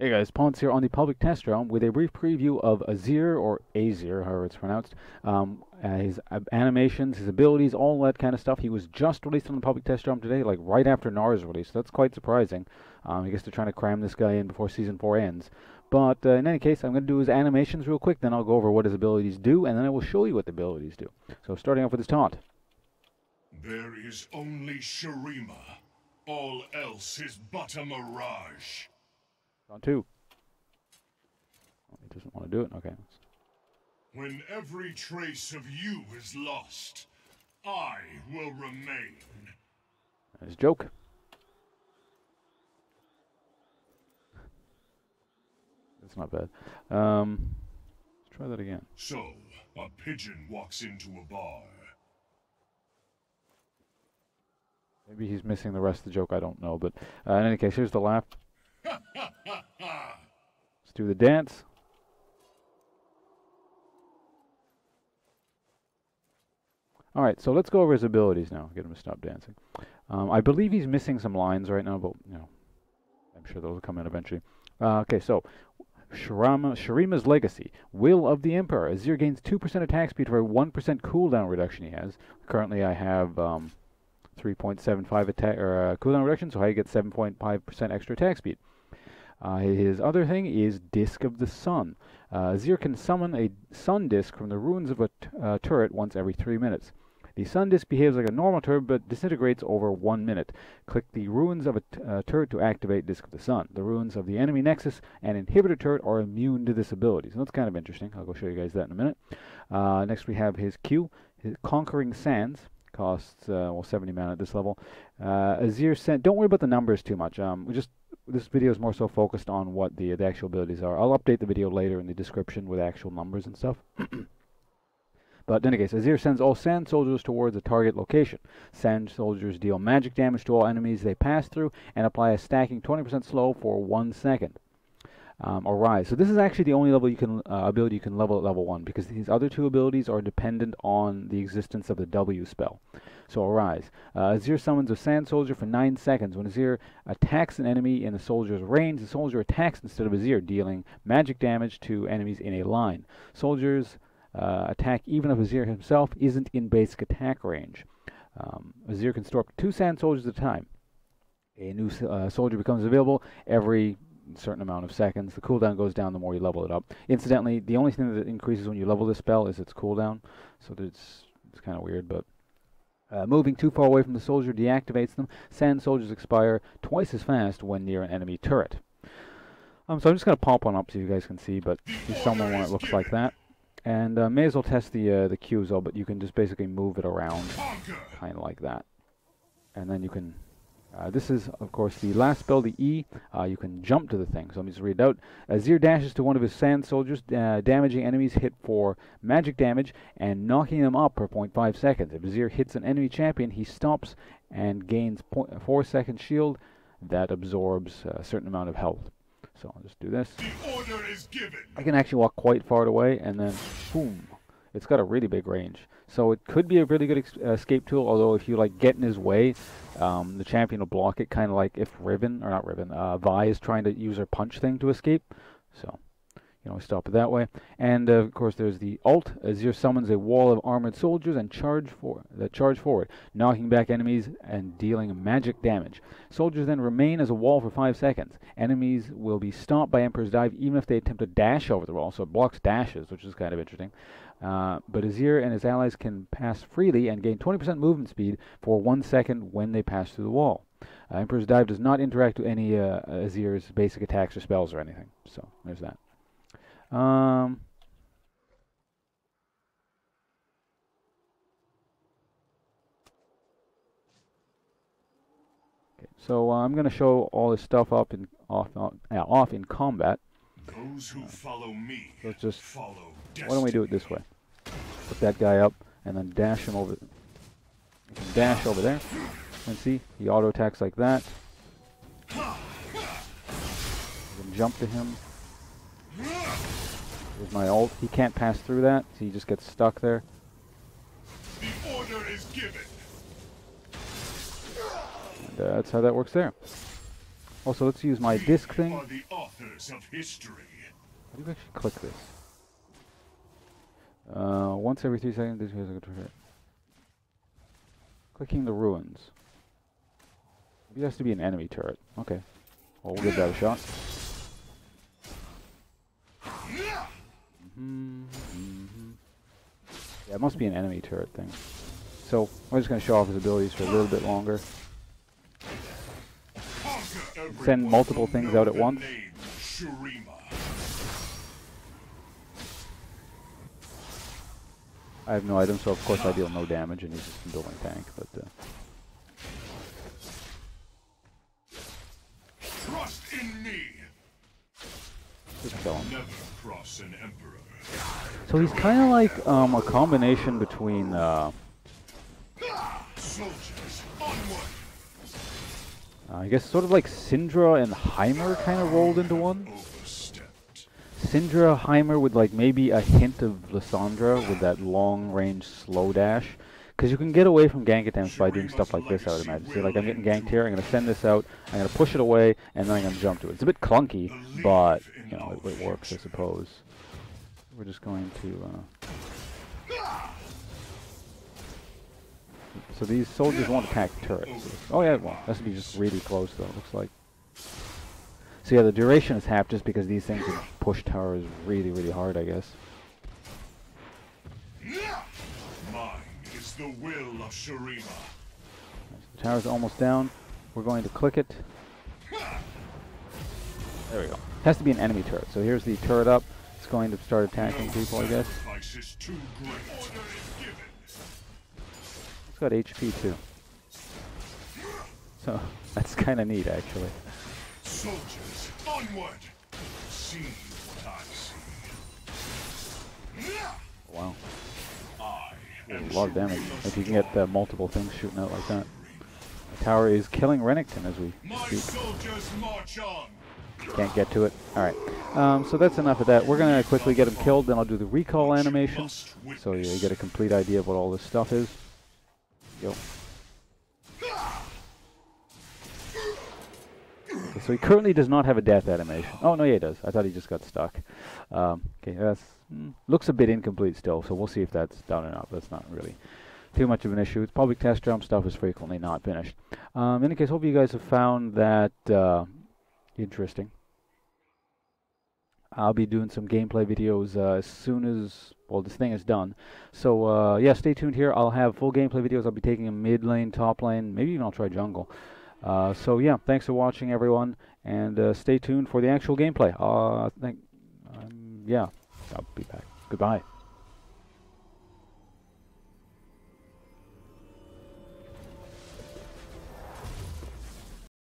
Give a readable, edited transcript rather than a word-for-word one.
Hey guys, Ponce here on the public test realm with a brief preview of Azir, or Azir, however it's pronounced. His animations, his abilities, all that kind of stuff. He was just released on the public test realm today, like right after Nara's release. So that's quite surprising. I guess they're trying to cram this guy in before Season 4 ends. But in any case, I'm going to do his animations real quick, then I'll go over what his abilities do, and then I will show you what the abilities do. So starting off with his taunt. There is only Shurima. All else is but a mirage. On 2. Oh, he doesn't want to do it? Okay. When every trace of you is lost, I will remain. There's joke. That's not bad. Let's try that again. So, a pigeon walks into a bar. Maybe he's missing the rest of the joke, I don't know. But in any case, here's the laugh. Let's do the dance. Alright, so let's go over his abilities now. Get him to stop dancing. I believe he's missing some lines right now, but you know, I'm sure those will come in eventually. Okay, so Shurima's Legacy. Will of the Emperor. Azir gains 2% attack speed for a 1% cooldown reduction he has. Currently I have 3.75 attack cooldown reduction, so I get 7.5% extra attack speed. His other thing is Disc of the Sun. Azir can summon a sun disc from the ruins of a turret once every 3 minutes. The sun disc behaves like a normal turret but disintegrates over 1 minute. Click the ruins of a turret to activate Disc of the Sun. The ruins of the enemy nexus and inhibitor turret are immune to this ability. So that's kind of interesting. I'll go show you guys that in a minute. Next we have his Q, his Conquering Sands. Costs 70 mana at this level. Azir sent. Don't worry about the numbers too much. This video is more so focused on what the actual abilities are. I'll update the video later in the description with actual numbers and stuff. But in any case, Azir sends all sand soldiers towards a target location. Sand soldiers deal magic damage to all enemies they pass through and apply a stacking 20% slow for 1 second. Or rise. So this is actually the only level you can ability you can level at level 1, because these other two abilities are dependent on the existence of the W spell. So Arise. Azir summons a Sand Soldier for 9 seconds. When Azir attacks an enemy in the soldier's range, the soldier attacks instead of Azir, dealing magic damage to enemies in a line. Soldiers attack even if Azir himself isn't in basic attack range. Azir can store up to 2 Sand Soldiers at a time. A new soldier becomes available every certain amount of seconds. The cooldown goes down the more you level it up. Incidentally, the only thing that increases when you level this spell is its cooldown, so it's kind of weird. But moving too far away from the soldier deactivates them. Sand soldiers expire twice as fast when near an enemy turret. So I'm just going to pop one up so you guys can see, but you summon one that looks like that. And may as well test the Q as well, but you can just basically move it around kind of like that. And then you can this is, of course, the last spell, the E. You can jump to the thing. So let me just read it out. Azir dashes to one of his sand soldiers, damaging enemies hit for magic damage and knocking them up for 0.5 seconds. If Azir hits an enemy champion, he stops and gains 4 second shield that absorbs a certain amount of health. So I'll just do this. The order is given. I can actually walk quite far away, and then boom. It's got a really big range. So it could be a really good escape tool, although if you like get in his way, the champion will block it, kind of like if Vi is trying to use her punch thing to escape. So you know, stop it that way. And of course there's the ult. Azir summons a wall of armored soldiers and charge forward, knocking back enemies and dealing magic damage. Soldiers then remain as a wall for 5 seconds. Enemies will be stopped by Emperor's Dive even if they attempt to dash over the wall, so it blocks dashes, which is kind of interesting. But Azir and his allies can pass freely and gain 20% movement speed for 1 second when they pass through the wall. Emperor's Dive does not interact with any Azir's basic attacks or spells or anything. So there's that. Okay, so I'm going to show all this stuff off in combat. Those who follow me Let's just follow why don't we do it this way? Put that guy up and then dash him over. You can dash over there and see he auto attacks like that. You can jump to him. There's my ult. He can't pass through that, so he just gets stuck there. The order is given. And that's how that works there. Also, let's use my disc thing. Are the authors of history. How do you actually click this? Once every 3 seconds, this has a turret. Clicking the ruins. Maybe it has to be an enemy turret. Okay. Well, we'll give that a shot. Yeah, it must be an enemy turret thing. So, we're just going to show off his abilities for a little bit longer. Send multiple things out at once. I have no items, so of course I deal no damage, and he's just a building tank, but... Trust in me. Just kill him. Never cross an emperor. So he's kind of like a combination between... Soldiers, onward. I guess sort of like Syndra and Heimer kind of rolled into one. Overstepped. Syndra, Heimer with like maybe a hint of Lysandra with that long-range slow dash. Because you can get away from gank attempts by doing stuff like this, I would imagine. See, like I'm getting ganked here, I'm going to send this out, I'm going to push it away, and then I'm going to jump to it. It's a bit clunky, but, you know, it works, I suppose. We're just going to... So these soldiers won't attack turrets. Oh yeah, well, has to be just really close though, it looks like. So yeah, the duration is half just because these things can push towers really, really hard, I guess. Mine is the will of Shurima. The tower's almost down. We're going to click it. There we go. It has to be an enemy turret. So here's the turret up. It's going to start attacking people, I guess. Is too great. Order is given. It's got HP too. So that's kind of neat, actually. Soldiers, onward. See what I see. Wow. I A am lot of damage. Shurima's If you can get multiple things shooting out like that. The tower is killing Renekton as we My speak. soldiers march on. Can't get to it. Alright. So that's enough of that. We're going to quickly get him killed, then I'll do the recall animation. So you get a complete idea of what all this stuff is. Yo. Okay, so he currently does not have a death animation. Oh, no, yeah, he does. I thought he just got stuck. Okay, that's... looks a bit incomplete still, so we'll see if that's done or not. That's not really too much of an issue. It's public test jump stuff is frequently not finished. In any case, hope you guys have found that interesting. I'll be doing some gameplay videos as soon as, well, this thing is done. So, yeah, stay tuned here. I'll have full gameplay videos. I'll be taking a mid lane, top lane, maybe even I'll try jungle. So, yeah, thanks for watching, everyone, and stay tuned for the actual gameplay. Yeah, I'll be back. Goodbye.